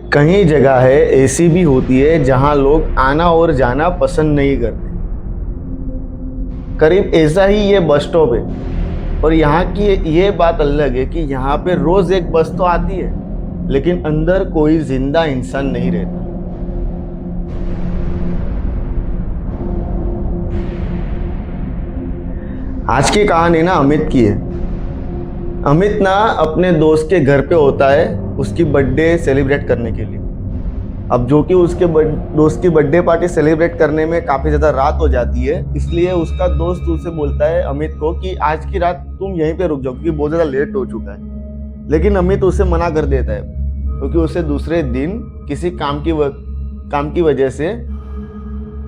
कई जगह है ऐसी भी होती है जहां लोग आना और जाना पसंद नहीं करते। करीब ऐसा ही ये बस स्टॉप है। और यहाँ की ये बात अलग है कि यहाँ पे रोज एक बस तो आती है, लेकिन अंदर कोई जिंदा इंसान नहीं रहता। आज की कहानी ना अमित की है। अमित ना अपने दोस्त के घर पे होता है उसकी बर्थडे सेलिब्रेट करने के लिए। अब जो कि उसके दोस्त की बर्थडे पार्टी सेलिब्रेट करने में काफ़ी ज़्यादा रात हो जाती है, इसलिए उसका दोस्त उसे बोलता है अमित को कि आज की रात तुम यहीं पे रुक जाओ क्योंकि बहुत ज़्यादा लेट हो चुका है। लेकिन अमित उसे मना कर देता है क्योंकि उसे दूसरे दिन किसी काम की वजह से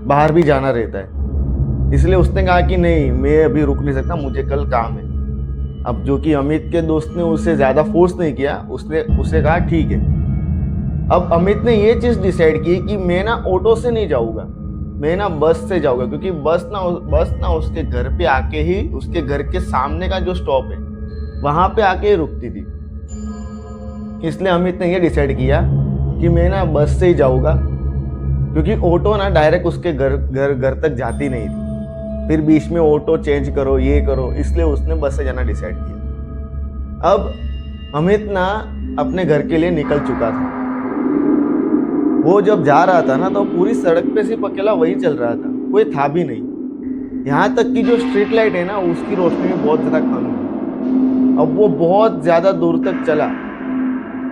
बाहर भी जाना रहता है। इसलिए उसने कहा कि नहीं, मैं अभी रुक नहीं सकता, मुझे कल काम है। अब जो कि अमित के दोस्त ने उसे ज़्यादा फोर्स नहीं किया, उसने उसे कहा ठीक है। अब अमित ने ये चीज़ डिसाइड की कि मैं ना ऑटो से नहीं जाऊँगा, मैं ना बस से जाऊँगा, क्योंकि बस ना उसके घर पे आके ही, उसके घर के सामने का जो स्टॉप है वहाँ पे आके ही रुकती थी। इसलिए अमित ने ये डिसाइड किया कि मैं ना बस से ही जाऊँगा, क्योंकि ऑटो ना डायरेक्ट उसके घर तक जाती नहीं थी। फिर बीच में ऑटो चेंज करो, ये करो, इसलिए उसने बस से जाना डिसाइड किया। अब अमित ना अपने घर के लिए निकल चुका था। वो जब जा रहा था ना तो पूरी सड़क पे सिर्फ अकेला वही चल रहा था, कोई था भी नहीं। यहाँ तक कि जो स्ट्रीट लाइट है ना उसकी रोशनी भी बहुत ज़्यादा कम थी। अब वो बहुत ज़्यादा दूर तक चला।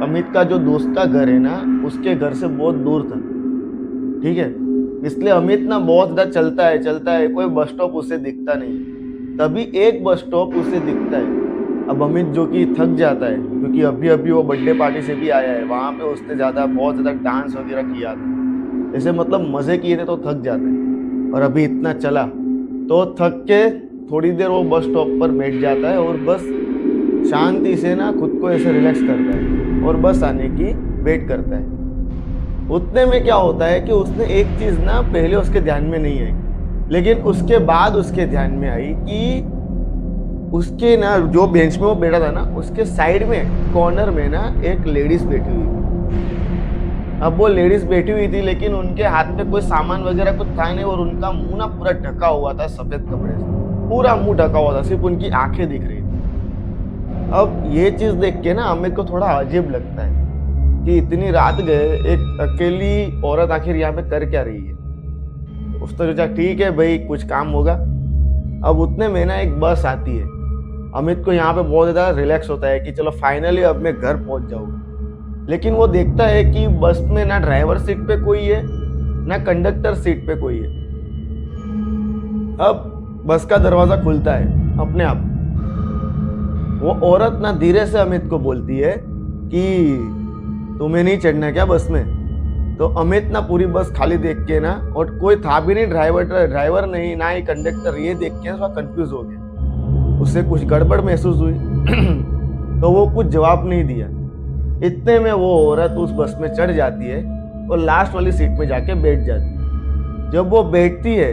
अमित का जो दोस्त का घर है ना उसके घर से बहुत दूर था, ठीक है। इसलिए अमित ना बहुत ज़्यादा चलता है, कोई बस स्टॉप उसे दिखता नहीं। तभी एक बस स्टॉप उसे दिखता है। अब अमित जो कि थक जाता है क्योंकि अभी अभी वो बर्थडे पार्टी से भी आया है, वहाँ पे उसने बहुत ज़्यादा डांस वगैरह किया था, ऐसे मतलब मज़े किए थे, तो थक जाता है। और अभी इतना चला तो थक के थोड़ी देर वो बस स्टॉप पर बैठ जाता है और बस शांति से ना खुद को ऐसे रिलैक्स करता है और बस आने की वेट करता है। उतने में क्या होता है कि उसने एक चीज़ ना पहले उसके ध्यान में नहीं आई, लेकिन उसके बाद उसके ध्यान में आई कि उसके ना जो बेंच में वो बैठा था ना उसके साइड में कॉर्नर में ना एक लेडीज बैठी हुई थी। अब वो लेडीज बैठी हुई थी लेकिन उनके हाथ में कोई सामान वगैरह कुछ था नहीं और उनका मुंह ना पूरा ढका हुआ था सफेद कपड़े से, पूरा मुंह ढका हुआ था, सिर्फ उनकी आंखें दिख रही थी। अब ये चीज देख के ना अमित को थोड़ा अजीब लगता है कि इतनी रात गए एक अकेली औरत आखिर यहाँ पे कर क्या रही है। उसने सोचा ठीक है भाई, कुछ काम होगा। अब उतने में ना एक बस आती है। अमित को यहाँ पे बहुत ज़्यादा रिलैक्स होता है कि चलो फाइनली अब मैं घर पहुँच जाऊँगा। लेकिन वो देखता है कि बस में ना ड्राइवर सीट पे कोई है ना कंडक्टर सीट पे कोई है। अब बस का दरवाज़ा खुलता है अपने आप। वो औरत ना धीरे से अमित को बोलती है कि तुम्हें नहीं चढ़ना क्या बस में। तो अमित ना पूरी बस खाली देख के ना, और कोई था भी नहीं, ड्राइवर नहीं, ना ही कंडक्टर, ये देख के थोड़ा कंफ्यूज हो गया। उससे कुछ गड़बड़ महसूस हुई तो वो कुछ जवाब नहीं दिया। इतने में वो औरत उस बस में चढ़ जाती है और लास्ट वाली सीट में जाके बैठ जाती है। जब वो बैठती है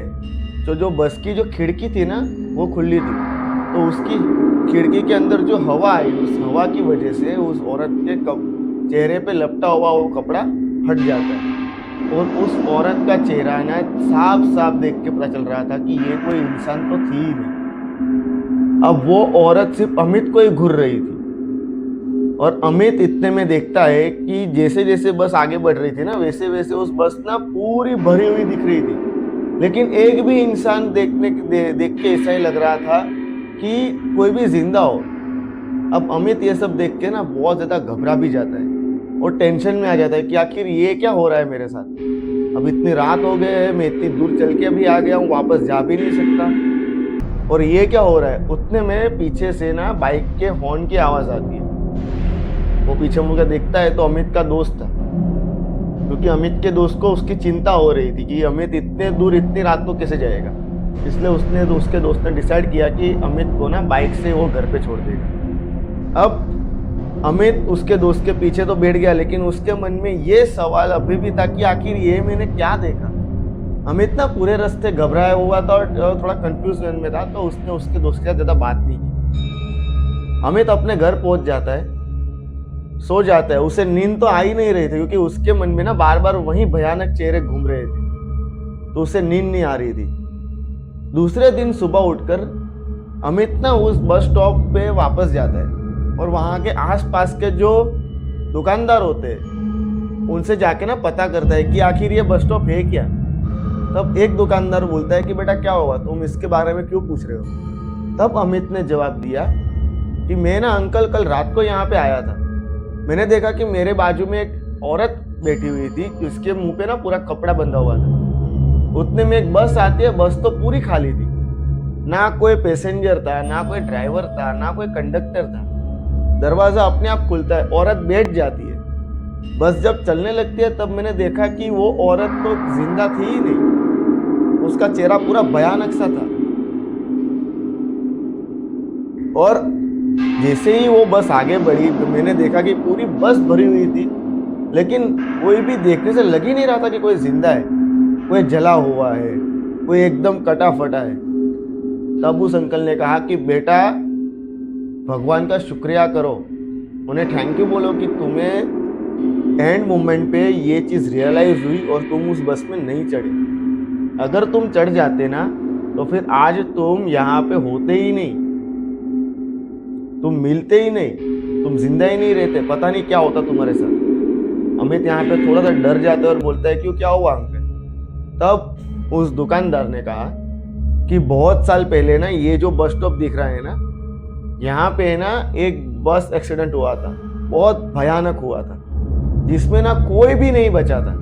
तो जो बस की जो खिड़की थी ना वो खुली थी, तो उसकी खिड़की के अंदर जो हवा आई, उस हवा की वजह से उस औरत के चेहरे पे लपटा हुआ वो कपड़ा हट जाता है और उस औरत का चेहरा ना साफ साफ देख के पता चल रहा था कि ये कोई इंसान तो थी ही नहीं। अब वो औरत सिर्फ अमित को ही घूर रही थी और अमित इतने में देखता है कि जैसे जैसे बस आगे बढ़ रही थी ना वैसे वैसे उस बस ना पूरी भरी हुई दिख रही थी, लेकिन एक भी इंसान देख के ऐसा ही लग रहा था कि कोई भी जिंदा हो। अब अमित ये सब देख के ना बहुत ज़्यादा घबरा भी जाता है और टेंशन में आ जाता है कि आखिर ये क्या हो रहा है मेरे साथ। अब इतनी रात हो गए है, मैं इतनी दूर चल के भी आ गया हूँ, वापस जा भी नहीं सकता, और ये क्या हो रहा है। उतने में पीछे से ना बाइक के हॉर्न की आवाज़ आती है। वो पीछे मुड़कर देखता है तो अमित का दोस्त था, क्योंकि अमित के दोस्त को उसकी चिंता हो रही थी कि अमित इतने दूर इतनी रात को कैसे जाएगा। इसलिए उसके दोस्त ने डिसाइड किया कि अमित को ना बाइक से वो घर पे छोड़ देगा। अब अमित उसके दोस्त के पीछे तो बैठ गया, लेकिन उसके मन में ये सवाल अभी भी था कि आखिर ये मैंने क्या देखा। अमित ना पूरे रास्ते घबराया हुआ था और थोड़ा कंफ्यूजन में था, तो उसने उसके दोस्त के साथ ज़्यादा बात नहीं की। अमित अपने घर पहुंच जाता है सो जाता है। उसे नींद तो आ ही नहीं रही थी क्योंकि उसके मन में ना बार बार वही भयानक चेहरे घूम रहे थे, तो उसे नींद नहीं आ रही थी। दूसरे दिन सुबह उठकर अमित ना उस बस स्टॉप पे वापस जाता है और वहां के आसपास के जो दुकानदार होते हैं उनसे जाके ना पता करता है कि आखिर ये बस स्टॉप है क्या। तब एक दुकानदार बोलता है कि बेटा क्या हुआ, तुम इसके बारे में क्यों पूछ रहे हो। तब अमित ने जवाब दिया कि मैं ना अंकल कल रात को यहाँ पे आया था, मैंने देखा कि मेरे बाजू में एक औरत बैठी हुई थी, उसके मुंह पे ना पूरा कपड़ा बंधा हुआ था। उतने में एक बस आती है, बस तो पूरी खाली थी, ना कोई पैसेंजर था, ना कोई ड्राइवर था, ना कोई कंडक्टर था। दरवाजा अपने आप खुलता है, औरत बैठ जाती है। बस जब चलने लगती है तब मैंने देखा कि वो औरत तो जिंदा थी ही नहीं, उसका चेहरा पूरा भयानक सा था। और जैसे ही वो बस आगे बढ़ी तो मैंने देखा कि पूरी बस भरी हुई थी, लेकिन कोई भी देखने से लग ही नहीं रहा था कि कोई जिंदा है, कोई जला हुआ है, कोई एकदम कटा फटा है। तब उस अंकल ने कहा कि बेटा भगवान का शुक्रिया करो, उन्हें थैंक यू बोलो कि तुम्हें एंड मोमेंट पे ये चीज़ रियलाइज हुई और तुम उस बस में नहीं चढ़े। अगर तुम चढ़ जाते ना तो फिर आज तुम यहाँ पे होते ही नहीं, तुम मिलते ही नहीं, तुम जिंदा ही नहीं रहते, पता नहीं क्या होता तुम्हारे साथ। अमित यहाँ पे थोड़ा सा डर जाता है और बोलता है क्यों, क्या हुआ अंकल। तब उस दुकानदार ने कहा कि बहुत साल पहले ना ये जो बस स्टॉप दिख रहा है ना, यहाँ पे ना एक बस एक्सीडेंट हुआ था, बहुत भयानक हुआ था, जिसमें ना कोई भी नहीं बचा था,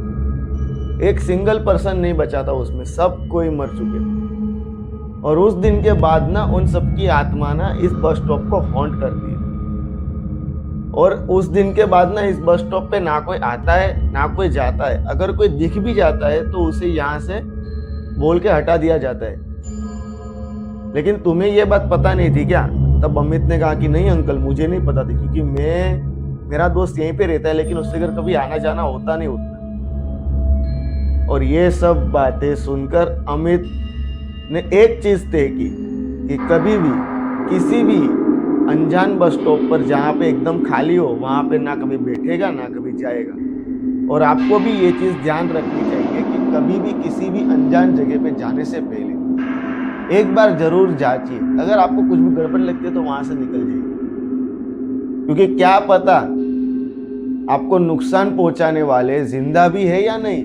एक सिंगल पर्सन नहीं बचा था उसमें, सब कोई मर चुके। और उस दिन के बाद ना उन सबकी आत्मा ना इस बस स्टॉप को हॉन्ट करती है। और उस दिन के बाद ना इस बस स्टॉप पे ना कोई आता है ना कोई जाता है। अगर कोई दिख भी जाता है तो उसे यहाँ से बोल के हटा दिया जाता है। लेकिन तुम्हें ये बात पता नहीं थी क्या। तब अमित ने कहा कि नहीं अंकल, मुझे नहीं पता थी, क्योंकि मेरा दोस्त यहीं पे रहता है, लेकिन उससे घर कभी आना जाना होता नहीं उतना। और ये सब बातें सुनकर अमित ने एक चीज तय की कि कभी भी किसी भी अनजान बस स्टॉप पर जहाँ पे एकदम खाली हो वहाँ पे ना कभी बैठेगा ना कभी जाएगा। और आपको भी ये चीज़ ध्यान रखनी चाहिए कि कभी भी किसी भी अनजान जगह पे जाने से पहले एक बार जरूर जांचिए। अगर आपको कुछ भी गड़बड़ लगती है तो वहाँ से निकल जाइए, क्योंकि क्या पता आपको नुकसान पहुँचाने वाले जिंदा भी है या नहीं।